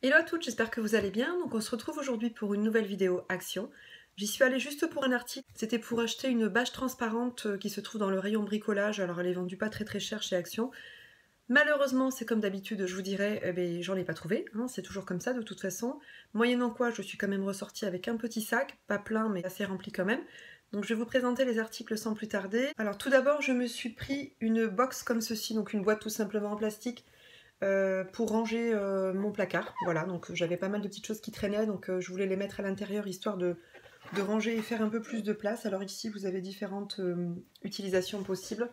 Hello à toutes, j'espère que vous allez bien. Donc on se retrouve aujourd'hui pour une nouvelle vidéo action. J'y suis allée juste pour un article. C'était pour acheter une bâche transparente qui se trouve dans le rayon bricolage. Alors elle est vendue pas très cher chez Action. Malheureusement, c'est comme d'habitude, je vous dirais, j'en ai pas trouvé. Hein, c'est toujours comme ça de toute façon. Moyennant quoi, je suis quand même ressortie avec un petit sac, pas plein mais assez rempli quand même. Donc je vais vous présenter les articles sans plus tarder. Alors tout d'abord, je me suis pris une box comme ceci, donc une boîte tout simplement en plastique. Pour ranger mon placard. Voilà, donc j'avais pas mal de petites choses qui traînaient, donc je voulais les mettre à l'intérieur histoire de ranger et faire un peu plus de place. Alors ici, vous avez différentes utilisations possibles.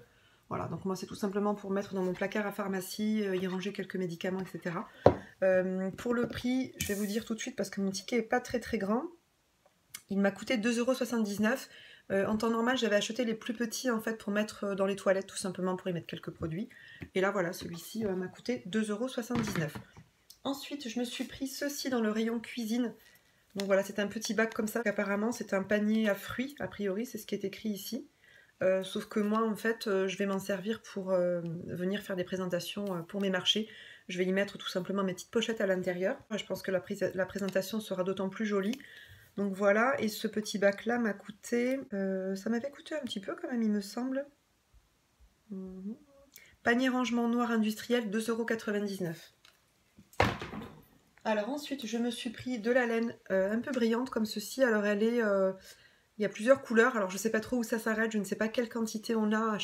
Voilà, donc moi c'est tout simplement pour mettre dans mon placard à pharmacie, y ranger quelques médicaments, etc. Pour le prix, je vais vous dire tout de suite parce que mon ticket est pas très grand. Il m'a coûté 2,79 €. En temps normal, j'avais acheté les plus petits en fait pour mettre dans les toilettes, tout simplement pour y mettre quelques produits. Et là, voilà, celui-ci m'a coûté 2,79 €. Ensuite, je me suis pris ceci dans le rayon cuisine. Donc voilà, c'est un petit bac comme ça. Apparemment, c'est un panier à fruits, a priori, c'est ce qui est écrit ici. Sauf que moi, en fait, je vais m'en servir pour venir faire des présentations pour mes marchés. Je vais y mettre tout simplement mes petites pochettes à l'intérieur. Je pense que la présentation sera d'autant plus jolie. Donc voilà, et ce petit bac là m'a coûté, ça m'avait coûté un petit peu quand même il me semble. Panier rangement noir industriel, 2,99 €. Alors ensuite je me suis pris de la laine un peu brillante comme ceci. Alors elle est, il y a plusieurs couleurs, alors je sais pas trop où ça s'arrête, je ne sais pas quelle quantité on a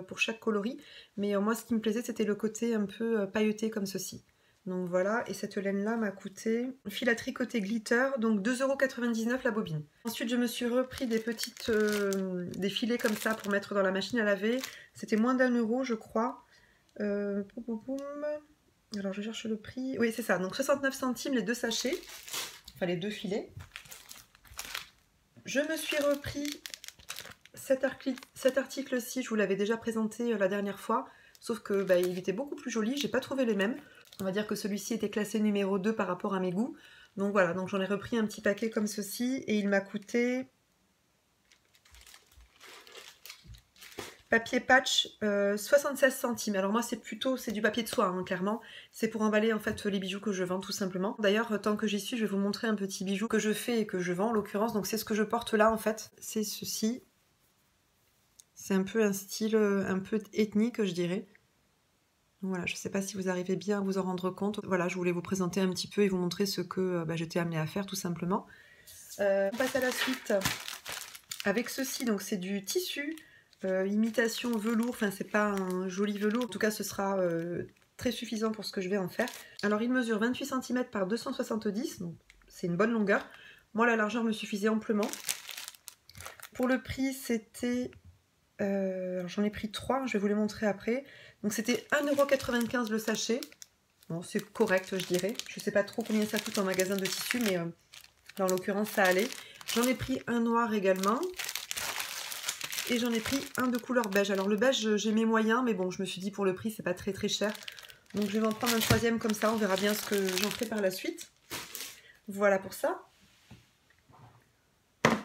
pour chaque coloris, mais moi ce qui me plaisait c'était le côté un peu pailleté comme ceci. Donc voilà, et cette laine-là m'a coûté, fil à tricoter glitter, donc 2,99 € la bobine. Ensuite, je me suis repris des des filets comme ça pour mettre dans la machine à laver. C'était moins d'1 € je crois. Alors je cherche le prix. Oui, c'est ça, donc 69 centimes les deux sachets, enfin les deux filets. Je me suis repris cet article-ci, je vous l'avais déjà présenté la dernière fois, sauf que il était beaucoup plus joli, j'ai pas trouvé les mêmes. On va dire que celui-ci était classé numéro 2 par rapport à mes goûts. Donc voilà, donc j'en ai repris un petit paquet comme ceci et il m'a coûté papier patch 76 centimes. Alors moi c'est du papier de soie hein, clairement. C'est pour emballer en fait les bijoux que je vends tout simplement. D'ailleurs tant que j'y suis je vais vous montrer un petit bijou que je fais et que je vends en l'occurrence. Donc c'est ce que je porte là en fait. C'est ceci. C'est un peu un style un peu ethnique je dirais. Voilà, je ne sais pas si vous arrivez bien à vous en rendre compte. Voilà, je voulais vous présenter un petit peu et vous montrer ce que j'étais amenée à faire tout simplement. On passe à la suite avec ceci, donc c'est du tissu, imitation velours, enfin c'est pas un joli velours, en tout cas ce sera très suffisant pour ce que je vais en faire. Alors il mesure 28 cm par 270, donc c'est une bonne longueur. Moi la largeur me suffisait amplement. Pour le prix c'était... j'en ai pris 3, je vais vous les montrer après. Donc c'était 1,95 € le sachet. Bon, c'est correct, je dirais. Je sais pas trop combien ça coûte en magasin de tissu, mais en l'occurrence, ça allait. J'en ai pris un noir également. Et j'en ai pris un de couleur beige. Alors le beige, j'ai mes moyens, mais bon, je me suis dit pour le prix, c'est pas très cher. Donc je vais en prendre un troisième comme ça, on verra bien ce que j'en ferai par la suite. Voilà pour ça.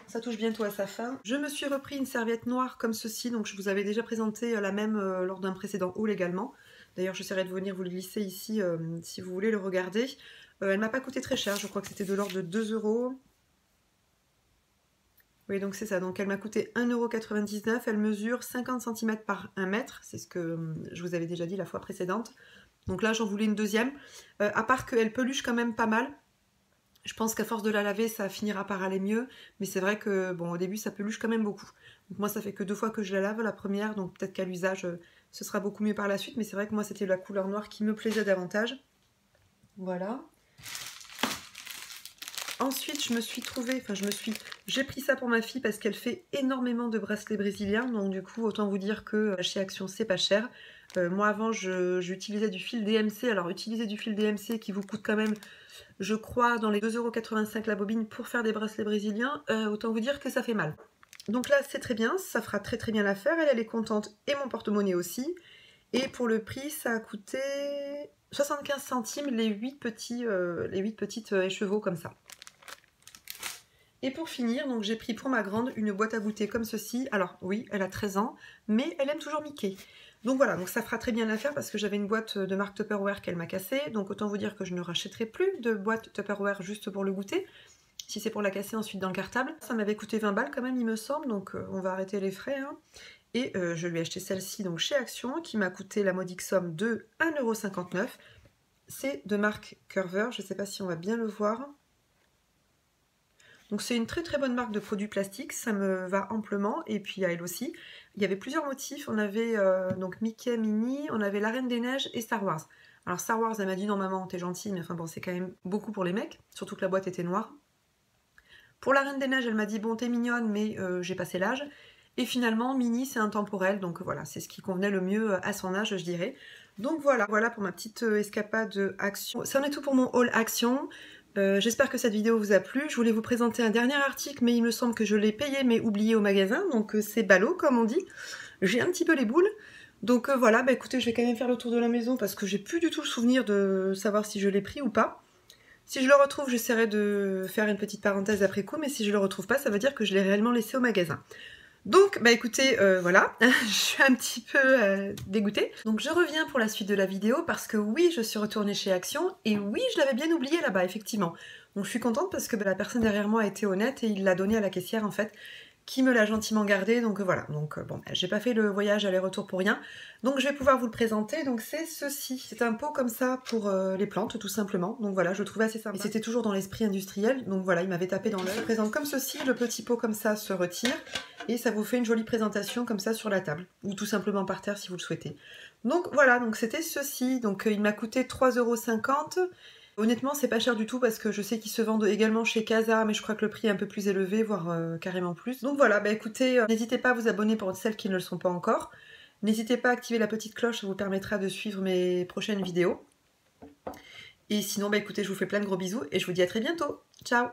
Ça touche bientôt à sa fin. Je me suis repris une serviette noire comme ceci, donc je vous avais déjà présenté la même lors d'un précédent haul également. D'ailleurs, j'essaierai de venir vous le glisser ici si vous voulez le regarder. Elle m'a pas coûté très cher, je crois que c'était de l'ordre de 2 €. Oui, donc c'est ça, donc elle m'a coûté 1,99 €. Elle mesure 50 cm par 1 mètre, c'est ce que je vous avais déjà dit la fois précédente. Donc là, j'en voulais une deuxième. À part qu'elle peluche quand même pas mal. Je pense qu'à force de la laver, ça finira par aller mieux. Mais c'est vrai que, bon, au début, ça peluche quand même beaucoup. Donc moi, ça fait que 2 fois que je la lave, la première. Donc peut-être qu'à l'usage, ce sera beaucoup mieux par la suite. Mais c'est vrai que moi, c'était la couleur noire qui me plaisait davantage. Voilà. Ensuite, j'ai pris ça pour ma fille parce qu'elle fait énormément de bracelets brésiliens. Donc du coup, autant vous dire que chez Action, c'est pas cher. Moi, avant, j'utilisais du fil DMC. Alors, utiliser du fil DMC qui vous coûte quand même... Je crois dans les 2,85 € la bobine pour faire des bracelets brésiliens, autant vous dire que ça fait mal. Donc là c'est très bien, ça fera très bien l'affaire, elle est contente et mon porte-monnaie aussi. Et pour le prix ça a coûté 75 centimes les 8 petites écheveaux comme ça. Et pour finir, donc j'ai pris pour ma grande une boîte à goûter comme ceci. Alors oui, elle a 13 ans, mais elle aime toujours Mickey. Donc voilà, donc ça fera très bien l'affaire parce que j'avais une boîte de marque Tupperware qu'elle m'a cassée, donc autant vous dire que je ne rachèterai plus de boîte Tupperware juste pour le goûter, si c'est pour la casser ensuite dans le cartable. Ça m'avait coûté 20 balles quand même il me semble, donc on va arrêter les frais. Hein. Et je lui ai acheté celle-ci donc chez Action, qui m'a coûté la modique somme de 1,59 €. C'est de marque Curver, je ne sais pas si on va bien le voir. Donc c'est une très très bonne marque de produits plastiques, ça me va amplement, et puis à elle aussi. Il y avait plusieurs motifs, on avait donc Mickey, Minnie, on avait la Reine des Neiges et Star Wars. Alors Star Wars, elle m'a dit non maman, t'es gentille, mais enfin bon, c'est quand même beaucoup pour les mecs, surtout que la boîte était noire. Pour la Reine des Neiges, elle m'a dit bon, t'es mignonne, mais j'ai passé l'âge. Et finalement, Minnie, c'est intemporel, donc voilà, c'est ce qui convenait le mieux à son âge, je dirais. Donc voilà, voilà pour ma petite escapade Action. Ça en est tout pour mon haul Action. J'espère que cette vidéo vous a plu. Je voulais vous présenter un dernier article, mais il me semble que je l'ai payé mais oublié au magasin, donc c'est ballot comme on dit. J'ai un petit peu les boules. Donc voilà, bah écoutez, je vais quand même faire le tour de la maison parce que j'ai plus du tout le souvenir de savoir si je l'ai pris ou pas. Si je le retrouve, j'essaierai de faire une petite parenthèse après coup, mais si je le retrouve pas, ça veut dire que je l'ai réellement laissé au magasin. Donc, bah écoutez, voilà, je suis un petit peu dégoûtée. Donc je reviens pour la suite de la vidéo parce que oui, je suis retournée chez Action et oui, je l'avais bien oublié là-bas, effectivement. Donc je suis contente parce que la personne derrière moi a été honnête et il l'a donné à la caissière en fait, qui me l'a gentiment gardé, donc voilà. Donc bon, j'ai pas fait le voyage aller-retour pour rien, donc je vais pouvoir vous le présenter. Donc c'est ceci, c'est un pot comme ça pour les plantes tout simplement, donc voilà, je le trouvais assez sympa. Et c'était toujours dans l'esprit industriel, donc voilà, il m'avait tapé dans l'œil. Je présente comme ceci, le petit pot comme ça se retire, et ça vous fait une jolie présentation comme ça sur la table, ou tout simplement par terre si vous le souhaitez. Donc voilà, donc c'était ceci, donc il m'a coûté 3,50 €. Honnêtement, c'est pas cher du tout parce que je sais qu'ils se vendent également chez Casa, mais je crois que le prix est un peu plus élevé, voire carrément plus. Donc voilà, bah écoutez, n'hésitez pas à vous abonner pour celles qui ne le sont pas encore. N'hésitez pas à activer la petite cloche, ça vous permettra de suivre mes prochaines vidéos. Et sinon, bah écoutez, je vous fais plein de gros bisous et je vous dis à très bientôt. Ciao!